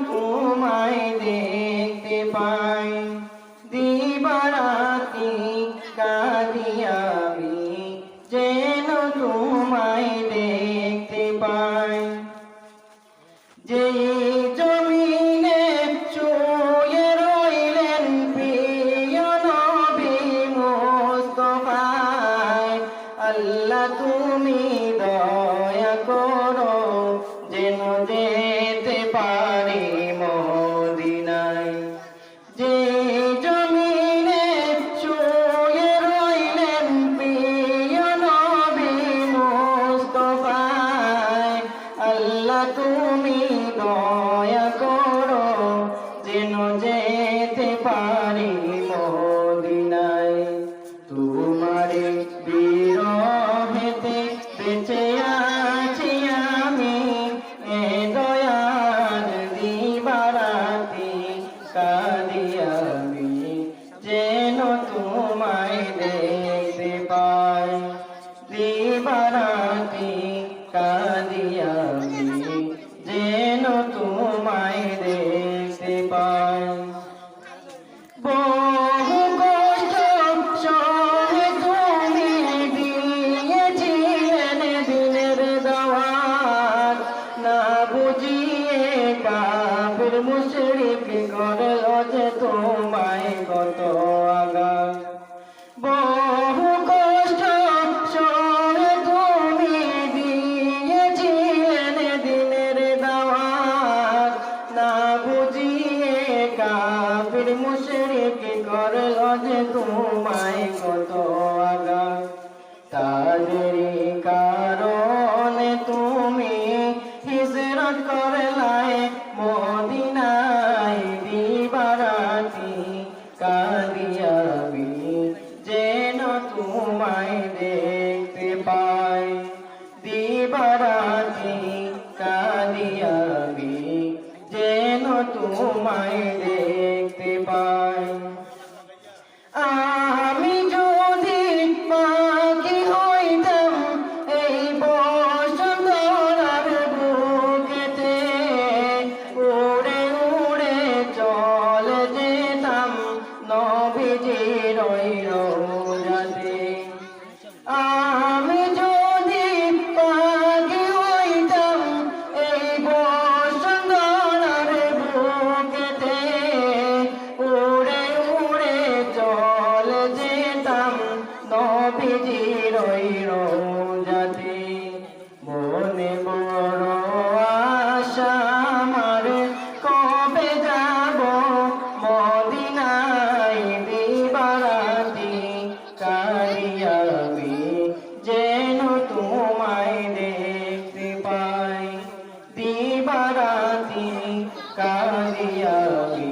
তোমায় দেখতে পাই, দিবারাতি কাঁদি আমি যেন তোমায় দেখতে পাই। যেই জমিনে শুয়ে রইলেন প্রিয় নবী মুস্তাফায়, আল্লাহ তুমি দয়া করো যেন যেতে পারি মদিনায়। যেই জমিনে শুয়ে রইলেন প্রিয় নবী মুস্তাফায়, আল্লাহ তুমি দয়া করো যেন যেতে পারি মদিনায়। তোমারে বিরহেতে বেঁচে আছি আমি, এ দয়ার দিবারাতি কাঁদি আমি যেন তোমায় দেখতে পাই, দিবারাতি কাঁদি আমি যেন তোমায় দেখতে পাই। বহু কষ্ট সহে তুমি দিয়েছিলেন দিনের দাওয়াত, না বুঝিয়ে কাফির মুশরিক করল যে তোমায় কত আঘাত। বহু কষ্ট সহে তুমি দিয়েছিলেন দিনের দাওয়াত, না বুঝিয়ে কাফির মুশরিক করল যে তোমায় কত আঘাত। তাদেরই কারণে তুমি হিজরত করলাই মদিনায়, দিবারাতি কাঁদি আমি যেন তোমায় দেখতে পাই, দিবারাতি কাঁদি আমি যেন তোমায় দেখতে পাই। আমি যদি পাখি হইতাম এই বসন্তরার বুকেতে, উড়ে উড়ে চলে যেতাম নবীজির ওই রওজাতে। আমি যদি পাখি হইতাম এই বসন্তরার বুকেতে, উড়ে উড়ে চলে যেতাম নবীজির ওই রওজাতে। মনে বড় আশা আমার কবে যাব মদিনায়, দিবারাতি কাঁদি আমি যেন তোমায় দেখতে পাই, দিবারাতি কাঁদি আমি